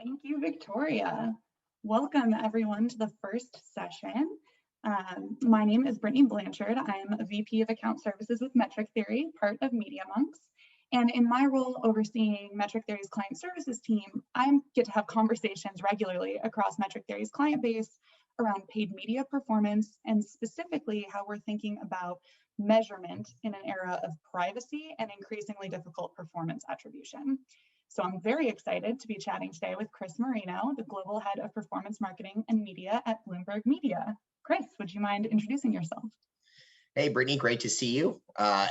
Thank you, Victoria. Welcome, everyone, to the first session. My name is Brittany Blanchard. I am a VP of Account Services with Metric Theory, part of Media.Monks. And in my role overseeing Metric Theory's client services team, I get to have conversations regularly across Metric Theory's client base around paid media performance, and specifically how we're thinking about measurement in an era of privacy and increasingly difficult performance attribution. So I'm very excited to be chatting today with Chris Marino, the Global Head of Performance Marketing and Media at Bloomberg Media. Chris, would you mind introducing yourself? Hey, Brittany, great to see you.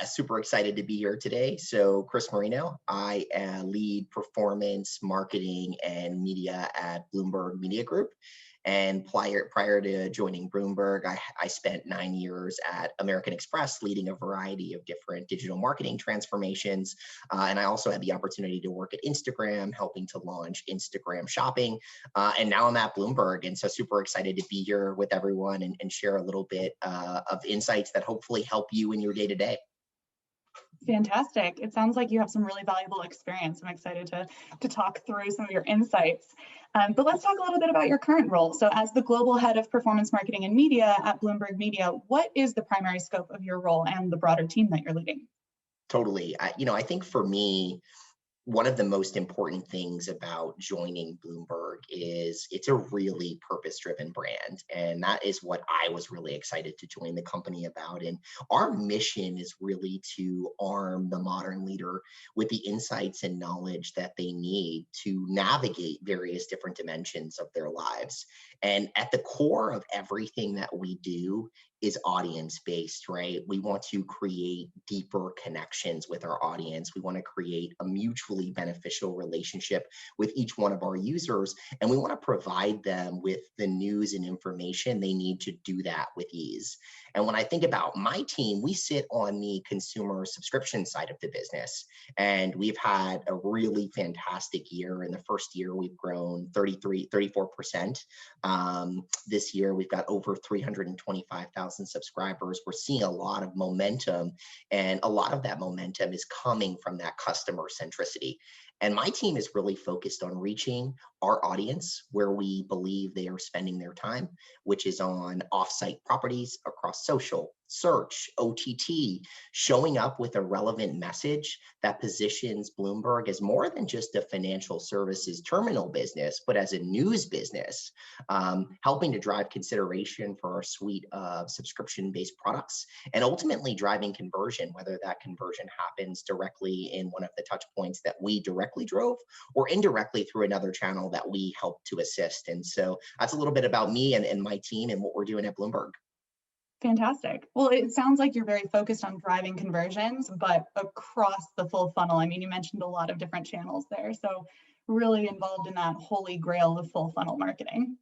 Super excited to be here today. So Chris Marino, I lead performance marketing and media at Bloomberg Media Group. And prior to joining Bloomberg, I spent 9 years at American Express leading a variety of different digital marketing transformations. And I also had the opportunity to work at Instagram, helping to launch Instagram shopping. And now I'm at Bloomberg. And so super excited to be here with everyone and share a little bit of insights that hopefully help you in your day-to-day. Fantastic. It sounds like you have some really valuable experience. I'm excited to talk through some of your insights. But let's talk a little bit about your current role. So as the Global Head of Performance Marketing and Media at Bloomberg Media, what is the primary scope of your role and the broader team that you're leading? Totally. I think for me, one of the most important things about joining Bloomberg is it's a really purpose-driven brand. And that is what I was really excited to join the company about. And our mission is really to arm the modern leader with the insights and knowledge that they need to navigate various different dimensions of their lives. And at the core of everything that we do is audience-based, right? We want to create deeper connections with our audience. We want to create a mutually beneficial relationship with each one of our users, and we want to provide them with the news and information they need to do that with ease. And when I think about my team, we sit on the consumer subscription side of the business, and we've had a really fantastic year. In the first year, we've grown 34%. This year, we've got over 325,000 subscribers. We're seeing a lot of momentum, and a lot of that momentum is coming from that customer centricity. And my team is really focused on reaching our audience where we believe they are spending their time, which is on offsite properties across social, search, OTT, showing up with a relevant message that positions Bloomberg as more than just a financial services terminal business, but as a news business, helping to drive consideration for our suite of subscription-based products, and ultimately driving conversion, whether that conversion happens directly in one of the touch points that we directly drove or indirectly through another channel that we help to assist. And so that's a little bit about me and my team and what we're doing at Bloomberg. Fantastic. Well, it sounds like you're very focused on driving conversions, but across the full funnel. I mean, you mentioned a lot of different channels there, so really involved in that holy grail of full funnel marketing.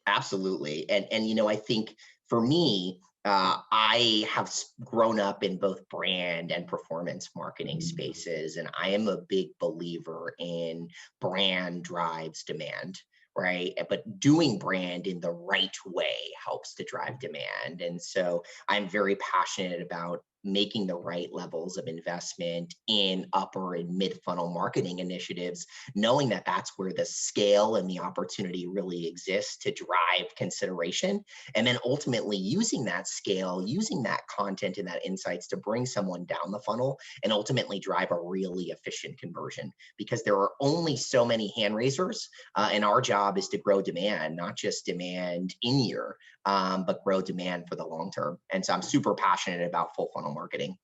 Absolutely. And I think for me, I have grown up in both brand and performance marketing spaces, and I am a big believer in brand drives demand, right? But doing brand in the right way helps to drive demand. And so I'm very passionate about making the right levels of investment in upper and mid funnel marketing initiatives, knowing that that's where the scale and the opportunity really exists to drive consideration. And then ultimately using that scale, using that content and that insights to bring someone down the funnel and ultimately drive a really efficient conversion, because there are only so many hand raisers, and our job is to grow demand, not just demand in year, but grow demand for the long term. And so I'm super passionate about full funnel marketing.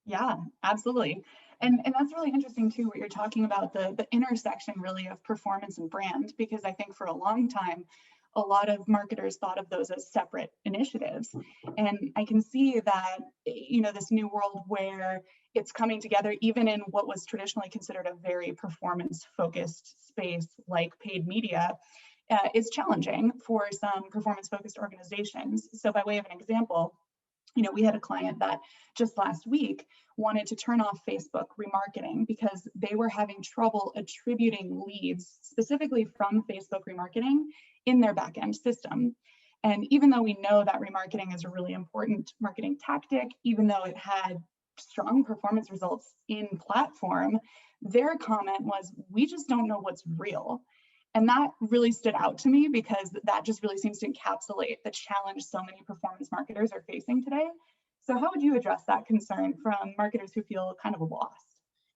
Yeah, absolutely. And that's really interesting too, what you're talking about, the intersection really of performance and brand, because I think for a long time, a lot of marketers thought of those as separate initiatives. And I can see that, this new world where it's coming together, even in what was traditionally considered a very performance focused space like paid media, is challenging for some performance focused organizations. So by way of an example, we had a client that just last week wanted to turn off Facebook remarketing because they were having trouble attributing leads specifically from Facebook remarketing in their backend system. And even though we know that remarketing is a really important marketing tactic, even though it had strong performance results in platform, their comment was, we just don't know what's real. And that really stood out to me because that just really seems to encapsulate the challenge so many performance marketers are facing today. So how would you address that concern from marketers who feel kind of lost?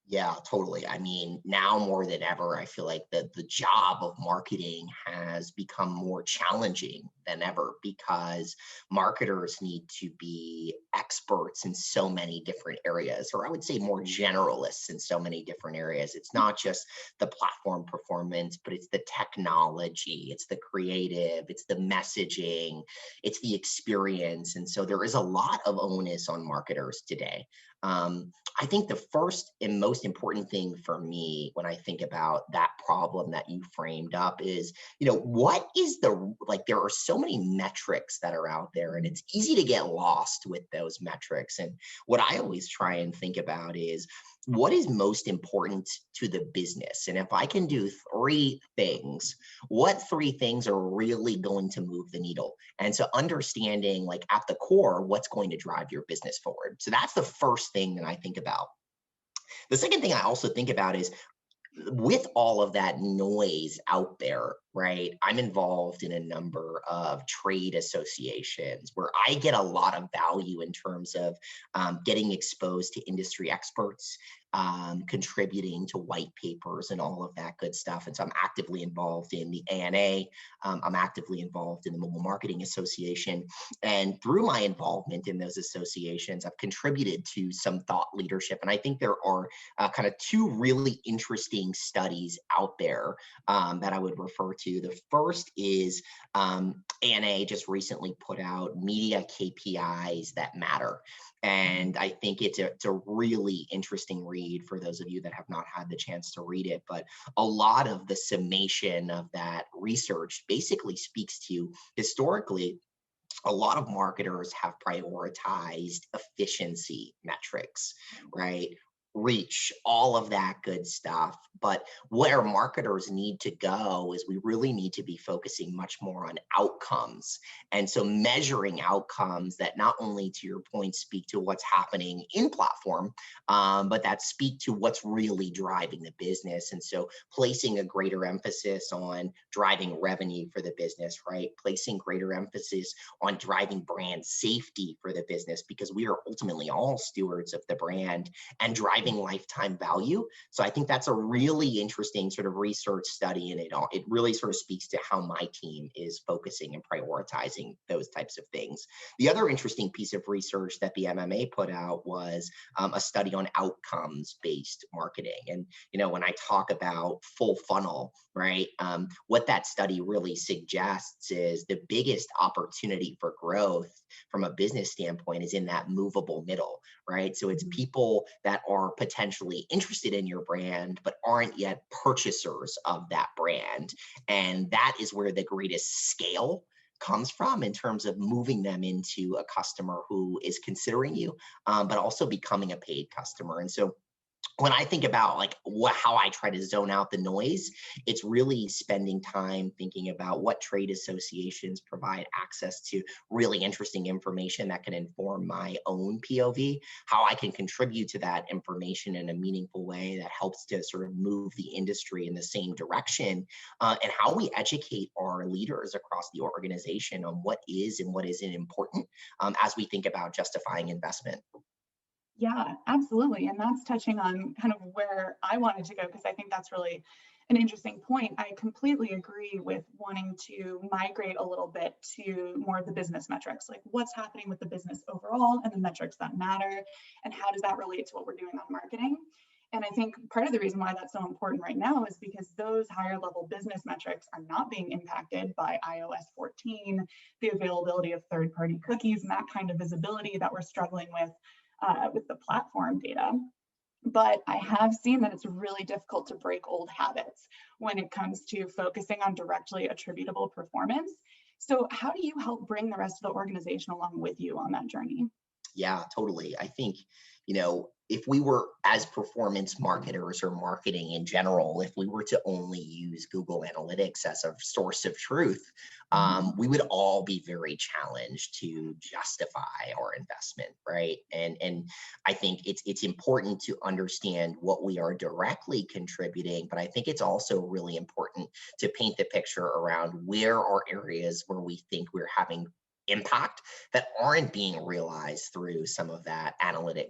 Yeah, totally. I mean, now more than ever, I feel like the job of marketing has become more challenging than ever because marketers need to be experts in so many different areas, or I would say more generalists in so many different areas. It's not just the platform performance, but it's the technology, it's the creative, it's the messaging, it's the experience. And so there is a lot of onus on marketers today. I think the first and most important thing for me when I think about that problem that you framed up is, what is there are so many metrics that are out there and it's easy to get lost with those metrics. And what I always try and think about is what is most important to the business? And if I can do three things, what three things are really going to move the needle? And so understanding like at the core, what's going to drive your business forward. So that's the first thing that I think about. The second thing I also think about is with all of that noise out there, right? I'm involved in a number of trade associations where I get a lot of value in terms of getting exposed to industry experts, contributing to white papers and all of that good stuff. And so I'm actively involved in the ANA. I'm actively involved in the Mobile Marketing Association. And through my involvement in those associations, I've contributed to some thought leadership. And I think there are kind of two really interesting studies out there that I would refer to. The first is ANA just recently put out media KPIs that matter. And I think it's a really interesting read for those of you that have not had the chance to read it. But a lot of the summation of that research basically speaks to historically, a lot of marketers have prioritized efficiency metrics, right? Reach, all of that good stuff. But where marketers need to go is we really need to be focusing much more on outcomes. And so measuring outcomes that not only, to your point, speak to what's happening in platform, but that speak to what's really driving the business. And so placing a greater emphasis on driving revenue for the business, right? Placing greater emphasis on driving brand safety for the business, because we are ultimately all stewards of the brand, and driving lifetime value. So I think that's a really interesting sort of research study, and it really sort of speaks to how my team is focusing and prioritizing those types of things. The other interesting piece of research that the MMA put out was a study on outcomes-based marketing. And when I talk about full funnel, right, what that study really suggests is the biggest opportunity for growth from a business standpoint is in that movable middle, right? So it's people that are potentially interested in your brand, but aren't yet purchasers of that brand. And that is where the greatest scale comes from in terms of moving them into a customer who is considering you, but also becoming a paid customer. And so when I think about like how I try to zone out the noise, it's really spending time thinking about what trade associations provide access to really interesting information that can inform my own POV, how I can contribute to that information in a meaningful way that helps to sort of move the industry in the same direction, and how we educate our leaders across the organization on what is and what isn't important as we think about justifying investment. Yeah, absolutely. And that's touching on kind of where I wanted to go, because I think that's really an interesting point. I completely agree with wanting to migrate a little bit to more of the business metrics, like what's happening with the business overall and the metrics that matter, and how does that relate to what we're doing on marketing. And I think part of the reason why that's so important right now is because those higher level business metrics are not being impacted by iOS 14, the availability of third-party cookies, and that kind of visibility that we're struggling with the platform data. But I have seen that it's really difficult to break old habits when it comes to focusing on directly attributable performance. So how do you help bring the rest of the organization along with you on that journey? Yeah, totally. I think, if we were, as performance marketers or marketing in general, if we were to only use Google Analytics as a source of truth, we would all be very challenged to justify our investment, right? And I think it's important to understand what we are directly contributing, but I think it's also really important to paint the picture around where are areas where we think we're having impact that aren't being realized through some of that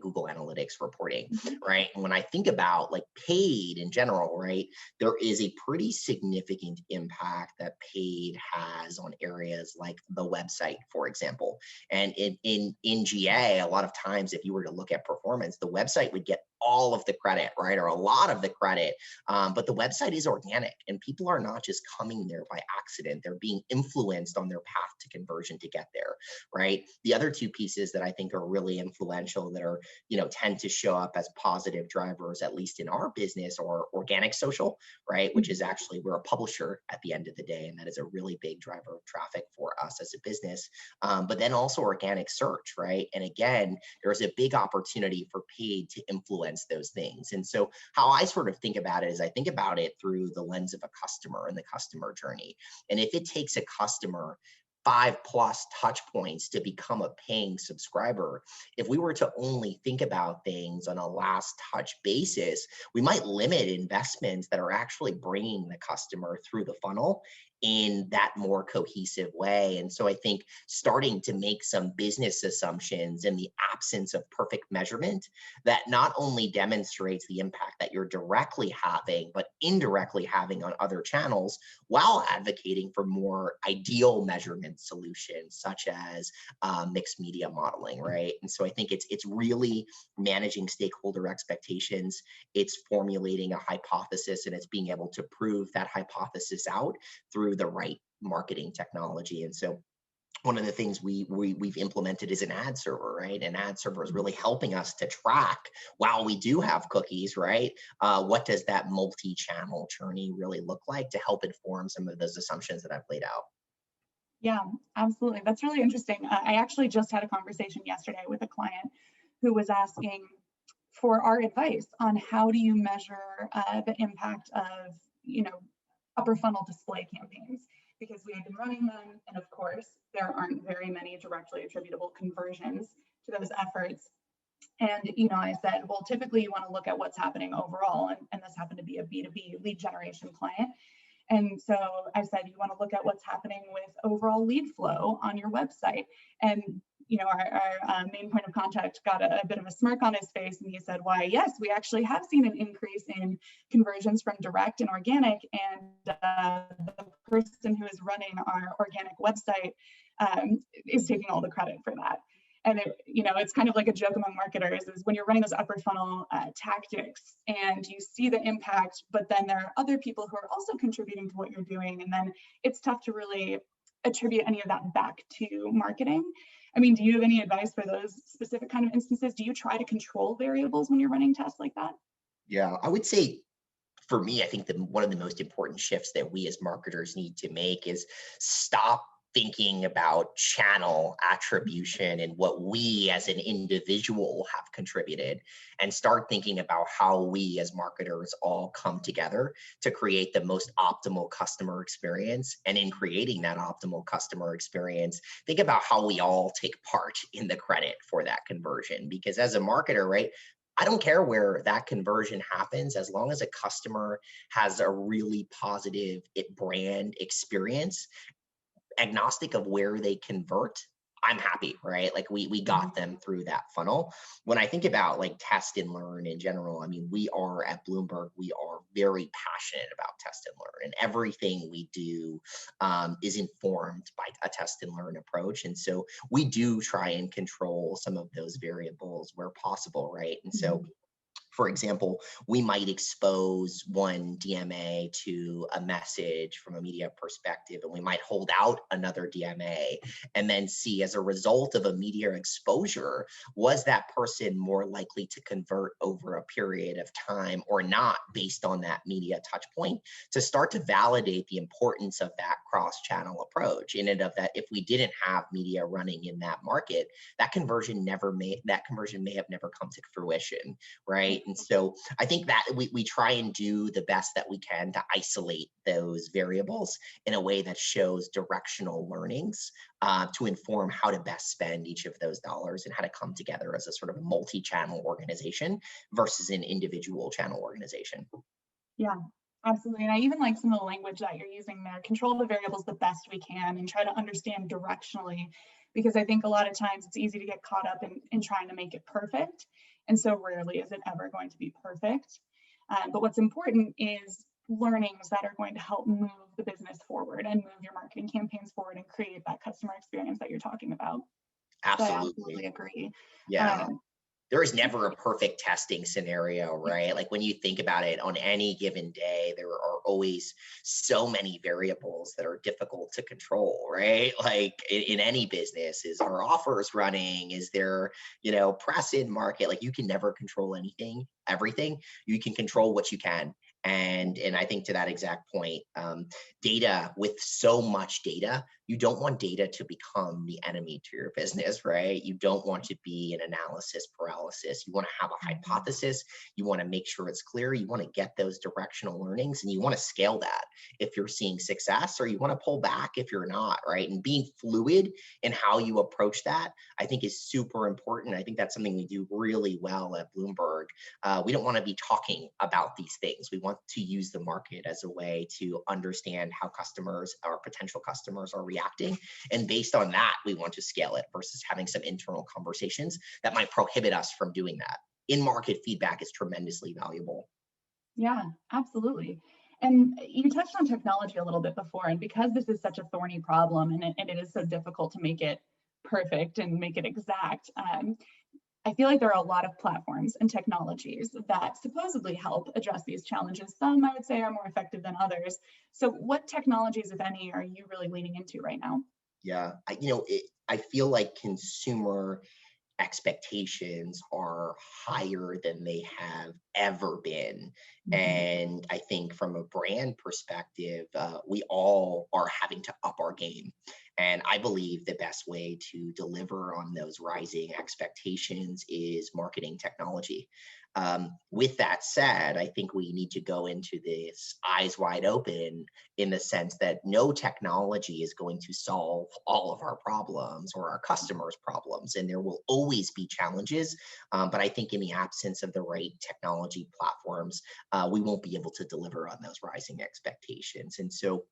Google Analytics reporting, right? And when I think about like paid in general, right, there is a pretty significant impact that paid has on areas like the website, for example. And in GA, a lot of times, if you were to look at performance, the website would get all of the credit, right, or a lot of the credit. But the website is organic, and people are not just coming there by accident. They're being influenced on their path to conversion to get there, right? The other two pieces that I think are really influential that are, tend to show up as positive drivers, at least in our business, or organic social, right? Which is actually, we're a publisher at the end of the day, and that is a really big driver of traffic for us as a business. But then also organic search, right? And again, there's a big opportunity for paid to influence those things. And so how I sort of think about it is I think about it through the lens of a customer and the customer journey. And if it takes a customer 5+ touch points to become a paying subscriber, if we were to only think about things on a last touch basis, we might limit investments that are actually bringing the customer through the funnel in that more cohesive way. And so I think starting to make some business assumptions in the absence of perfect measurement that not only demonstrates the impact that you're directly having, but indirectly having on other channels, while advocating for more ideal measurement solutions, such as mixed media modeling, right? And so I think it's really managing stakeholder expectations. It's formulating a hypothesis, and it's being able to prove that hypothesis out through the right marketing technology. And so one of the things we've implemented is an ad server, right? An ad server is really helping us to track, while we do have cookies, right? What does that multi-channel journey really look like to help inform some of those assumptions that I've laid out? Yeah, absolutely. That's really interesting. I actually just had a conversation yesterday with a client who was asking for our advice on how do you measure the impact of, upper funnel display campaigns, because we had been running them, and of course, there aren't very many directly attributable conversions to those efforts. And, I said, well, typically you want to look at what's happening overall, and this happened to be a B2B lead generation client. And so I said, you want to look at what's happening with overall lead flow on your website. And, our main point of contact got a bit of a smirk on his face. And he said, why, yes, we actually have seen an increase in conversions from direct and organic. And the person who is running our organic website is taking all the credit for that. And it's kind of like a joke among marketers is when you're running those upper funnel tactics and you see the impact, but then there are other people who are also contributing to what you're doing. And then it's tough to really attribute any of that back to marketing. I mean, do you have any advice for those specific kind of instances? Do you try to control variables when you're running tests like that? Yeah, I would say for me, I think one of the most important shifts that we as marketers need to make is stop thinking about channel attribution and what we as an individual have contributed, and start thinking about how we as marketers all come together to create the most optimal customer experience. And in creating that optimal customer experience, think about how we all take part in the credit for that conversion. Because as a marketer, right, I don't care where that conversion happens, as long as a customer has a really positive brand experience, agnostic of where they convert, I'm happy, right? Like we got them through that funnel. When I think about like test and learn in general, I mean, we are at Bloomberg, we are very passionate about test and learn, and everything we do is informed by a test and learn approach. And so we do try and control some of those variables where possible, right? And so For example, we might expose one DMA to a message from a media perspective, and we might hold out another DMA and then see, as a result of a media exposure, was that person more likely to convert over a period of time or not based on that media touch point, to start to validate the importance of that cross-channel approach. In and of that, if we didn't have media running in that market, that conversion may have never come to fruition, right? And so I think that we try and do the best that we can to isolate those variables in a way that shows directional learnings to inform how to best spend each of those dollars and how to come together as a sort of multi-channel organization versus an individual channel organization. Yeah, absolutely. And I even like some of the language that you're using there: control the variables the best we can and try to understand directionally, because I think a lot of times it's easy to get caught up in trying to make it perfect. And so rarely is it ever going to be perfect. But what's important is learnings that are going to help move the business forward and move your marketing campaigns forward and create that customer experience that you're talking about. So I Absolutely. absolutely agree. Yeah. Um, There is never a perfect testing scenario, right? Like when you think about it, on any given day, there are always so many variables that are difficult to control, right? Like in any business, is our offers running? Is there, press in market? Like you can never control everything. You can control what you can. And I think to that exact point, data, with so much data, you don't want data to become the enemy to your business, right? You don't want to be an analysis paralysis. You want to have a hypothesis. You want to make sure it's clear. You want to get those directional learnings, and you want to scale that if you're seeing success, or you want to pull back if you're not, right? And being fluid in how you approach that, I think, is super important. I think that's something we do really well at Bloomberg. We don't want to be talking about these things. We want to use the market as a way to understand how customers or potential customers are reacting. And based on that, we want to scale it versus having some internal conversations that might prohibit us from doing that. In-market feedback is tremendously valuable. Yeah, absolutely. And you touched on technology a little bit before, and because this is such a thorny problem, and it is so difficult to make it perfect and make it exact, I feel like there are a lot of platforms and technologies that supposedly help address these challenges. Some, I would say, are more effective than others. So what technologies, if any, are you really leaning into right now? Yeah, I feel like consumer expectations are higher than they have ever been. Mhm. And I think from a brand perspective, we all are having to up our game. And I believe the best way to deliver on those rising expectations is marketing technology. With that said, I think we need to go into this eyes wide open, in the sense that no technology is going to solve all of our problems or our customers' problems. And there will always be challenges. But I think in the absence of the right technology platforms, we won't be able to deliver on those rising expectations. And so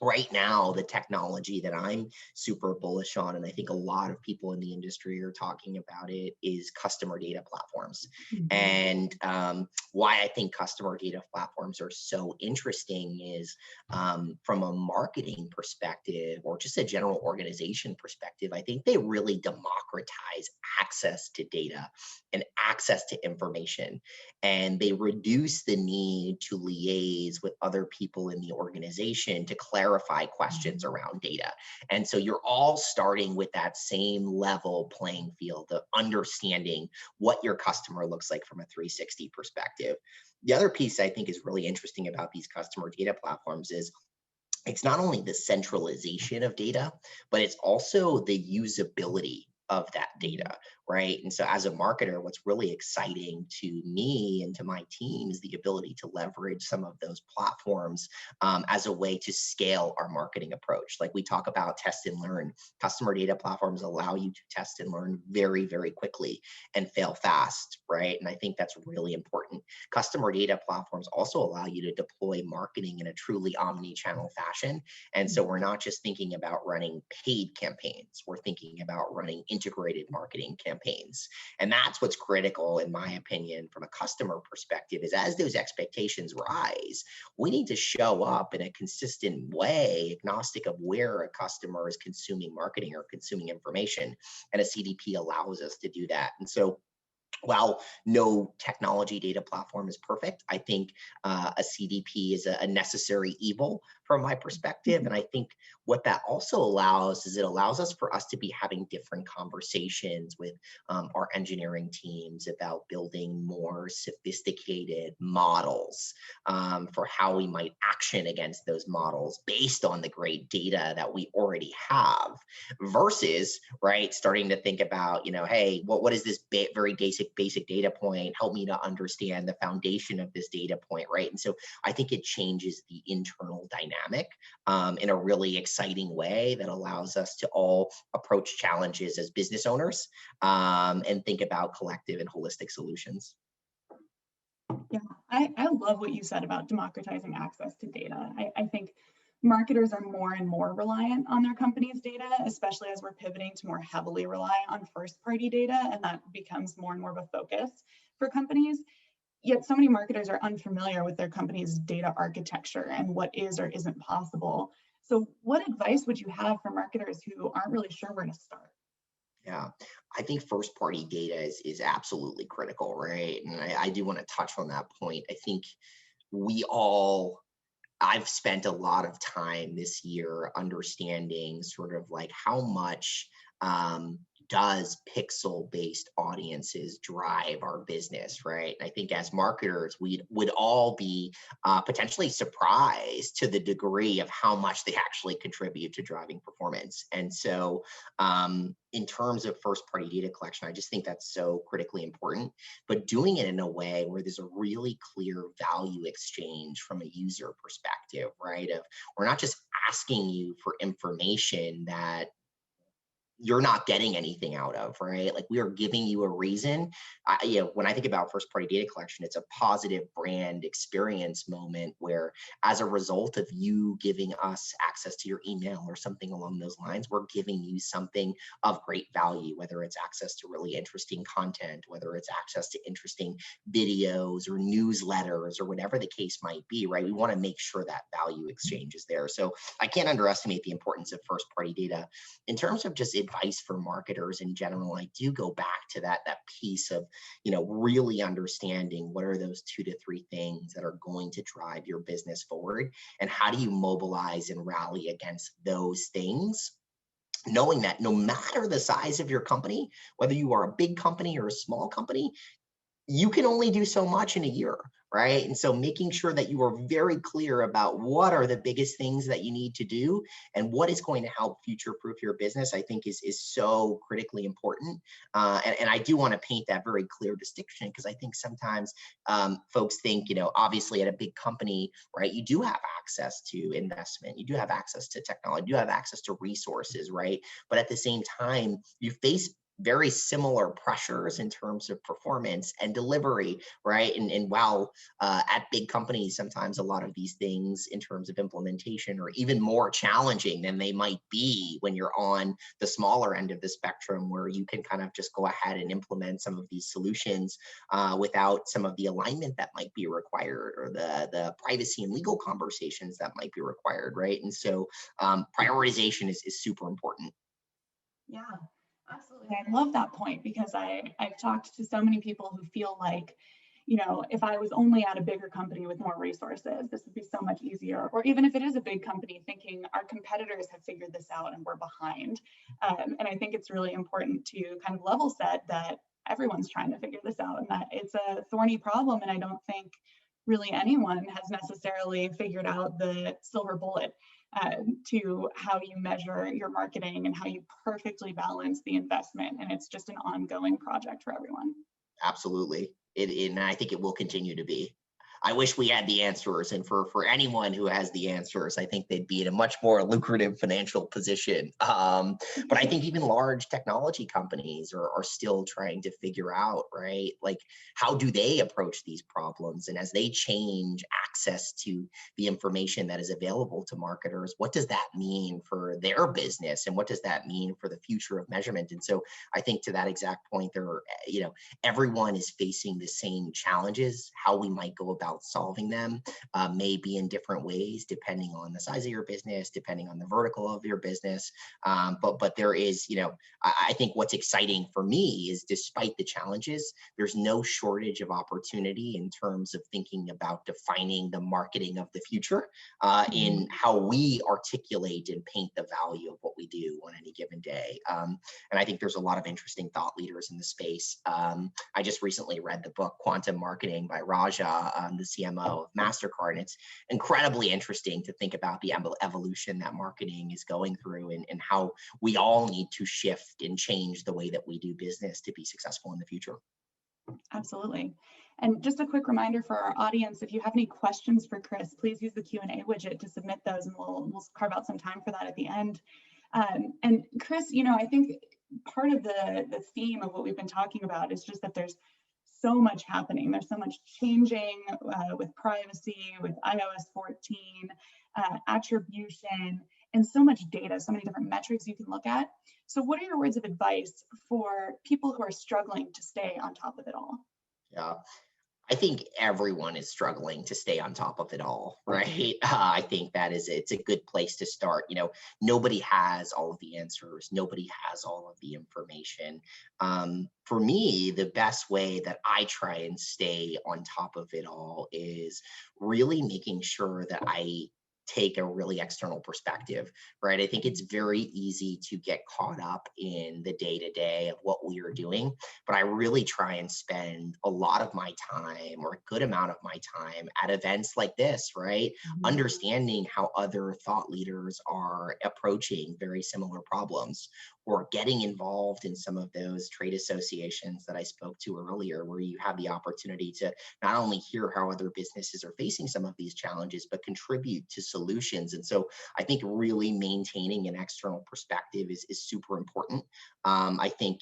right now, the technology that I'm super bullish on, and I think a lot of people in the industry are talking about it, is customer data platforms. Mhm. And why I think customer data platforms are so interesting is, from a marketing perspective or just a general organization perspective, I think they really democratize access to data and access to information. And they reduce the need to liaise with other people in the organization to clarify questions Mhm. around data. And so you're all starting with that same level playing field of understanding what your customer looks like from a 360 perspective. The other piece I think is really interesting about these customer data platforms is it's not only the centralization of data, but it's also the usability of that data, right? And so as a marketer, what's really exciting to me and to my team is the ability to leverage some of those platforms as a way to scale our marketing approach. Like we talk about test and learn. Customer data platforms allow you to test and learn very, very quickly and fail fast, right? And I think that's really important. Customer data platforms also allow you to deploy marketing in a truly omni-channel fashion. And so we're not just thinking about running paid campaigns, we're thinking about running integrated marketing campaigns. And that's what's critical, in my opinion, from a customer perspective, is as those expectations rise, we need to show up in a consistent way, agnostic of where a customer is consuming marketing or consuming information. And a CDP allows us to do that. And so While no technology data platform is perfect, I think a CDP is a necessary evil from my perspective. And I think what that also allows is it allows us for us to be having different conversations with our engineering teams about building more sophisticated models for how we might action against those models based on the great data that we already have, versus, right, starting to think about, hey, what is this very basic data point? Help me to understand the foundation of this data point, right? And so I think it changes the internal dynamic in a really exciting way that allows us to all approach challenges as business owners and think about collective and holistic solutions. Yeah, I love what you said about democratizing access to data. I think marketers are more and more reliant on their company's data, especially as we're pivoting to more heavily rely on first-party data, and that becomes more and more of a focus for companies. Yet so many marketers are unfamiliar with their company's data architecture and what is or isn't possible. So what advice would you have for marketers who aren't really sure where to start? Yeah, I think first party data is absolutely critical, right? And I do want to touch on that point. I think we all I've spent a lot of time this year understanding sort of like how much does pixel based audiences drive our business, right? And I think as marketers, we would all be potentially surprised to the degree of how much they actually contribute to driving performance. And so, in terms of first party data collection, I just think that's so critically important, but doing it in a way where there's a really clear value exchange from a user perspective, right? Of we're not just asking you for information that you're not getting anything out of, right? Like we are giving you a reason. When I think about first party data collection, it's a positive brand experience moment where as a result of you giving us access to your email or something along those lines, we're giving you something of great value, whether it's access to really interesting content, whether it's access to interesting videos or newsletters or whatever the case might be, right? We want to make sure that value exchange is there. So I can't underestimate the importance of first party data. In terms of just advice for marketers in general, I do go back to that piece of, really understanding what are those 2 to 3 things that are going to drive your business forward, and how do you mobilize and rally against those things, knowing that no matter the size of your company, whether you are a big company or a small company, you can only do so much in a year, right? And so making sure that you are very clear about what are the biggest things that you need to do and what is going to help future-proof your business, I think is so critically important. And I do want to paint that very clear distinction, because I think sometimes folks think, obviously at a big company, right, you do have access to investment, you do have access to technology, you do have access to resources, right? But at the same time, you face very similar pressures in terms of performance and delivery, right? And while at big companies, sometimes a lot of these things in terms of implementation are even more challenging than they might be when you're on the smaller end of the spectrum, where you can kind of just go ahead and implement some of these solutions without some of the alignment that might be required, or the privacy and legal conversations that might be required, right? And so prioritization is super important. Yeah. Absolutely. I love that point, because I've talked to so many people who feel like, if I was only at a bigger company with more resources, this would be so much easier. Or even if it is a big company, thinking our competitors have figured this out and we're behind. And I think it's really important to kind of level set that everyone's trying to figure this out and that it's a thorny problem. And I don't think really anyone has necessarily figured out the silver bullet to how you measure your marketing and how you perfectly balance the investment. And it's just an ongoing project for everyone. Absolutely. And I think it will continue to be. I wish we had the answers. And for anyone who has the answers, I think they'd be in a much more lucrative financial position. But I think even large technology companies are still trying to figure out, right? Like, how do they approach these problems? And as they change access to the information that is available to marketers, what does that mean for their business? And what does that mean for the future of measurement? And so I think to that exact point, everyone is facing the same challenges. How we might go about about solving them may be in different ways, depending on the size of your business, depending on the vertical of your business. But there is, I think what's exciting for me is despite the challenges, there's no shortage of opportunity in terms of thinking about defining the marketing of the future in how we articulate and paint the value of what we do on any given day. And I think there's a lot of interesting thought leaders in the space. I just recently read the book Quantum Marketing by Raja, the CMO of MasterCard, and it's incredibly interesting to think about the evolution that marketing is going through and how we all need to shift and change the way that we do business to be successful in the future. Absolutely. And just a quick reminder for our audience, if you have any questions for Chris, please use the Q&A widget to submit those, and we'll carve out some time for that at the end. And Chris, I think part of the theme of what we've been talking about is just that there's so much happening. There's so much changing with privacy, with iOS 14, attribution, and so much data, so many different metrics you can look at. So what are your words of advice for people who are struggling to stay on top of it all? Yeah. I think everyone is struggling to stay on top of it all, right? I think it's a good place to start. Nobody has all of the answers. Nobody has all of the information. For me, the best way that I try and stay on top of it all is really making sure that I take a really external perspective, right? I think it's very easy to get caught up in the day-to-day of what we are doing, but I really try and spend a lot of my time, or a good amount of my time, at events like this, right? Understanding how other thought leaders are approaching very similar problems, or getting involved in some of those trade associations that I spoke to earlier, where you have the opportunity to not only hear how other businesses are facing some of these challenges, but contribute to solutions. And so I think really maintaining an external perspective is super important. I think,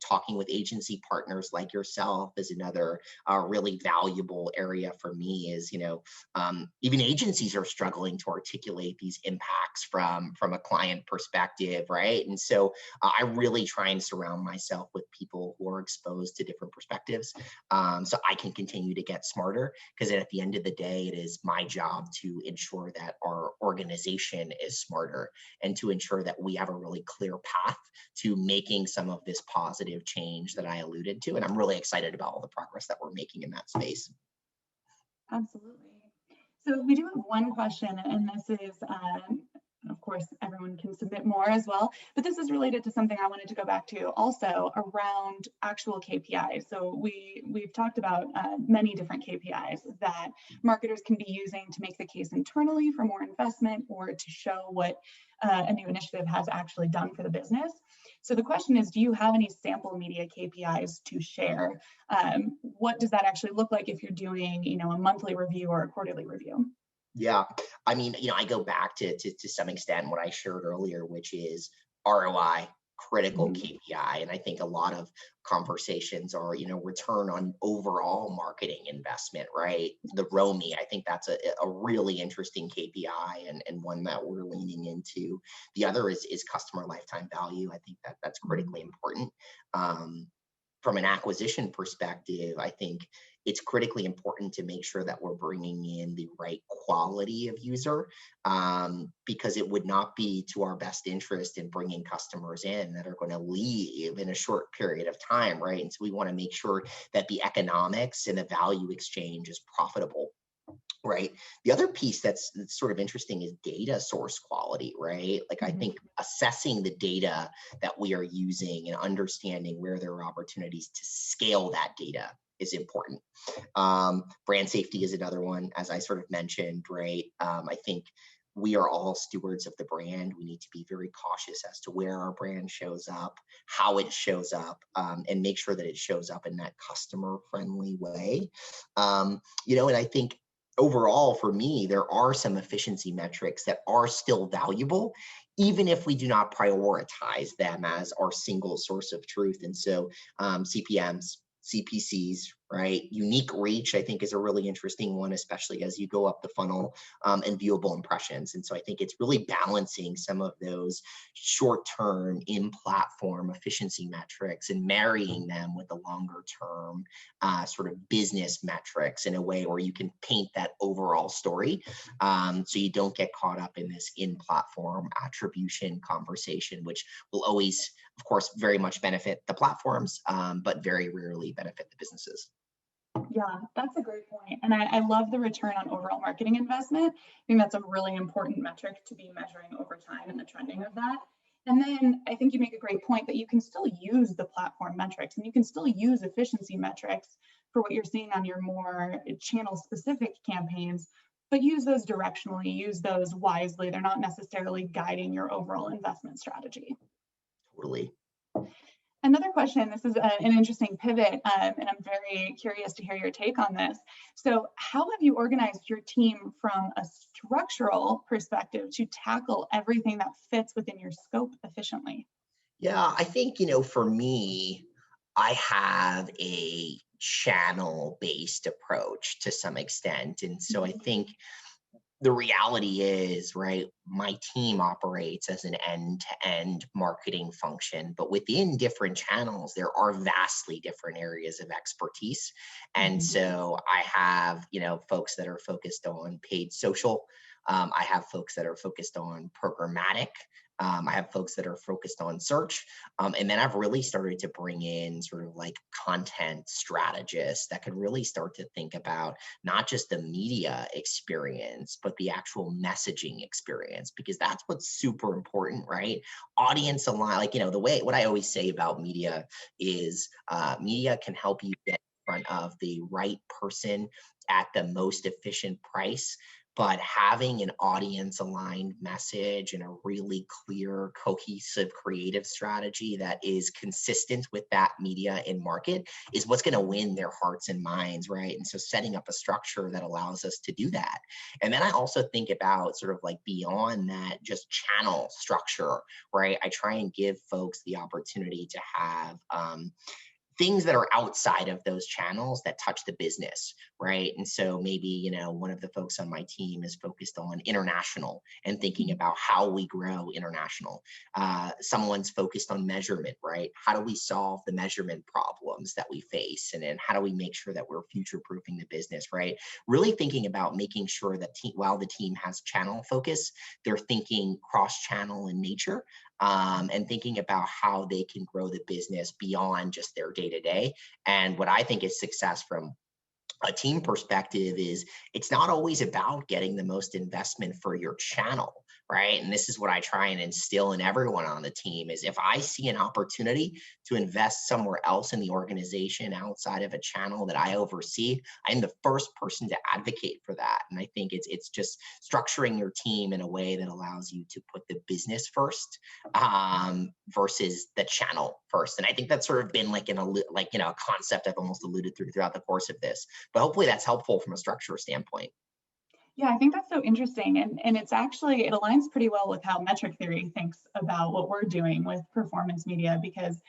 talking with agency partners like yourself is another really valuable area for me. Is, even agencies are struggling to articulate these impacts from a client perspective, right? And so I really try and surround myself with people who are exposed to different perspectives, so I can continue to get smarter, because at the end of the day, it is my job to ensure that our organization is smarter, and to ensure that we have a really clear path to making some of this positive change that I alluded to. And I'm really excited about all the progress that we're making in that space. Absolutely. So we do have one question, and this is, of course, everyone can submit more as well, but this is related to something I wanted to go back to also around actual KPIs. So we've talked about many different KPIs that marketers can be using to make the case internally for more investment, or to show what a new initiative has actually done for the business. So the question is, do you have any sample media KPIs to share? What does that actually look like if you're doing, a monthly review or a quarterly review? Yeah, I mean, I go back to some extent what I shared earlier, which is ROI, critical KPI. And I think a lot of conversations are, return on overall marketing investment, right? The ROMI, I think that's a really interesting KPI, and one that we're leaning into. The other is customer lifetime value. I think that's critically important. From an acquisition perspective, I think it's critically important to make sure that we're bringing in the right quality of user, because it would not be to our best interest in bringing customers in that are going to leave in a short period of time, right? And so we want to make sure that the economics and the value exchange is profitable. Right. The other piece that's sort of interesting is data source quality, right? Like, I think assessing the data that we are using and understanding where there are opportunities to scale that data is important. Brand safety is another one, as I sort of mentioned, right? I think we are all stewards of the brand. We need to be very cautious as to where our brand shows up, how it shows up, and make sure that it shows up in that customer-friendly way. And I think overall, for me, there are some efficiency metrics that are still valuable, even if we do not prioritize them as our single source of truth. And so CPMs, CPCs, right? Unique reach, I think, is a really interesting one, especially as you go up the funnel, and viewable impressions. And so I think it's really balancing some of those short-term in-platform efficiency metrics and marrying them with the longer-term sort of business metrics in a way where you can paint that overall story, so you don't get caught up in this in-platform attribution conversation, which will always, of course, very much benefit the platforms, but very rarely benefit the businesses. Yeah, that's a great point. And I love the return on overall marketing investment. I think that's a really important metric to be measuring over time and the trending of that. And then I think you make a great point that you can still use the platform metrics and you can still use efficiency metrics for what you're seeing on your more channel specific campaigns, but use those directionally, use those wisely. They're not necessarily guiding your overall investment strategy. Totally. Another question, this is an interesting pivot, and I'm very curious to hear your take on this. So how have you organized your team from a structural perspective to tackle everything that fits within your scope efficiently? Yeah, I think, for me, I have a channel-based approach to some extent. And so I Mhm. think the reality is, right, my team operates as an end-to-end marketing function, but within different channels, there are vastly different areas of expertise. And Mhm. so I have, folks that are focused on paid social. I have folks that are focused on programmatic. I have folks that are focused on search. And then I've really started to bring in sort of like content strategists that can really start to think about not just the media experience, but the actual messaging experience, because that's what's super important, right? Audience align, like, the way, what I always say about media is media can help you get in front of the right person at the most efficient price. But having an audience aligned message and a really clear, cohesive, creative strategy that is consistent with that media in market is what's going to win their hearts and minds, right? And so setting up a structure that allows us to do that. And then I also think about sort of like beyond that, just channel structure, right? I try and give folks the opportunity to have things that are outside of those channels that touch the business, right? And so maybe, one of the folks on my team is focused on international and thinking about how we grow international. Someone's focused on measurement, right? How do we solve the measurement problems that we face? And then how do we make sure that we're future proofing the business, right? Really thinking about making sure that while the team has channel focus, they're thinking cross channel in nature, and thinking about how they can grow the business beyond just their day to day. And what I think is success from a team perspective is it's not always about getting the most investment for your channel, right? And this is what I try and instill in everyone on the team is if I see an opportunity to invest somewhere else in the organization outside of a channel that I oversee, I'm the first person to advocate for that. And I think it's just structuring your team in a way that allows you to put the business first, versus the channel first. And I think that's sort of been like a concept I've almost alluded through throughout the course of this, but hopefully that's helpful from a structure standpoint. Yeah, I think that's so interesting. And it's actually, it aligns pretty well with how metric theory thinks about what we're doing with performance media, because,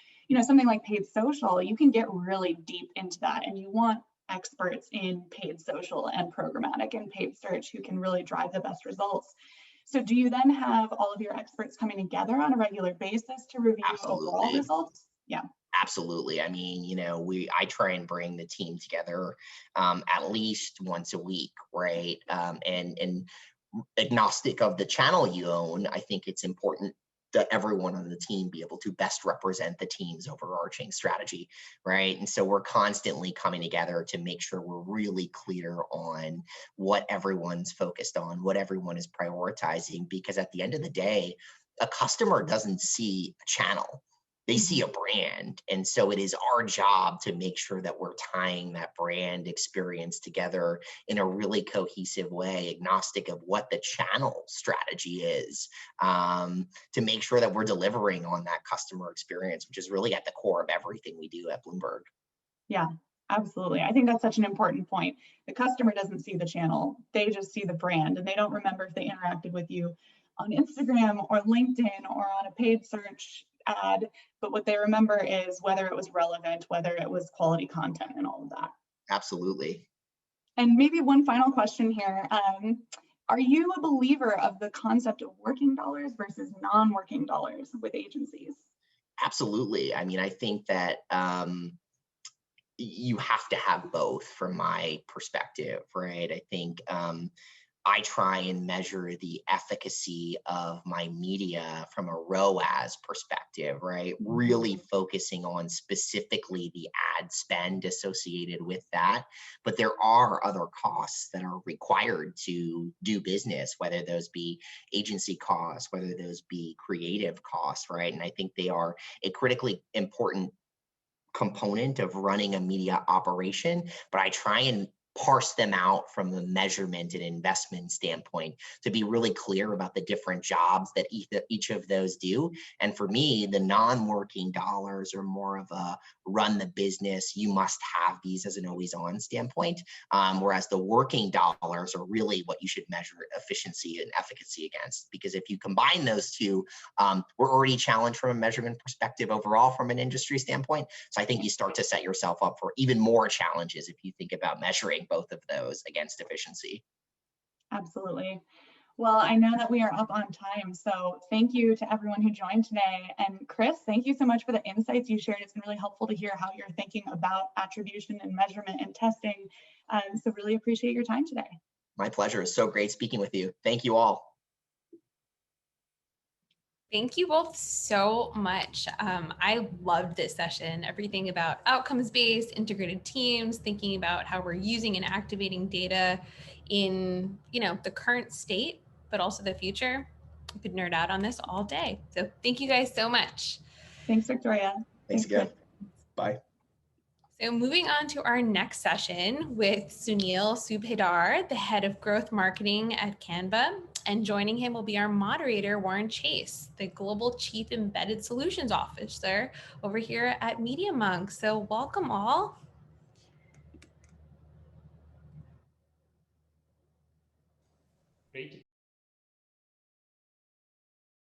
something like paid social, you can get really deep into that and you want experts in paid social and programmatic and paid search who can really drive the best results. So do you then have all of your experts coming together on a regular basis to review overall Absolutely. results? Yeah. Absolutely. I mean, I try and bring the team together at least once a week, right? And agnostic of the channel you own, I think it's important that everyone on the team be able to best represent the team's overarching strategy, right? And so we're constantly coming together to make sure we're really clear on what everyone's focused on, what everyone is prioritizing, because at the end of the day, a customer doesn't see a channel, they see Mhm. a brand. And so it is our job to make sure that we're tying that brand experience together in a really cohesive way, agnostic of what the channel strategy is, to make sure that we're delivering on that customer experience, which is really at the core of everything we do at Bloomberg. Yeah, absolutely. I think that's such an important point. The customer doesn't see the channel, they just see the brand, and they don't remember if they interacted with you on Instagram or LinkedIn or on a paid search ad. But what they remember is whether it was relevant, whether it was quality content, and all of that. Absolutely. And maybe one final question here. Are you a believer of the concept of working dollars versus non-working dollars with agencies? Absolutely. I mean, I think that you have to have both from my perspective, right? I think I try and measure the efficacy of my media from a ROAS perspective, right? Really focusing on specifically the ad spend associated with that. But there are other costs that are required to do business, whether those be agency costs, whether those be creative costs, right? And I think they are a critically important component of running a media operation, but I try and parse them out from the measurement and investment standpoint to be really clear about the different jobs that each of those do. And for me, the non-working dollars are more of a run the business, you must have these as an always on standpoint. Whereas the working dollars are really what you should measure efficiency and efficacy against. Because if you combine those two, we're already challenged from a measurement perspective overall from an industry standpoint. So I think you start to set yourself up for even more challenges if you think about measuring both of those against efficiency. Absolutely. Well, I know that we are up on time, so thank you to everyone who joined today. And Chris, thank you so much for the insights you shared. It's been really helpful to hear how you're thinking about attribution and measurement and testing. So really appreciate your time today. My pleasure. It's so great speaking with you. Thank you all. Thank you both so much. I loved this session, everything about outcomes-based, integrated teams, thinking about how we're using and activating data in, the current state, but also the future. We could nerd out on this all day. So thank you guys so much. Thanks, Victoria. Thanks again. Chris. Bye. So moving on to our next session with Sunil Subhedar, the head of growth marketing at Canva. And joining him will be our moderator, Warren Chase, the global chief embedded solutions officer over here at Media.Monks. So welcome all. Great.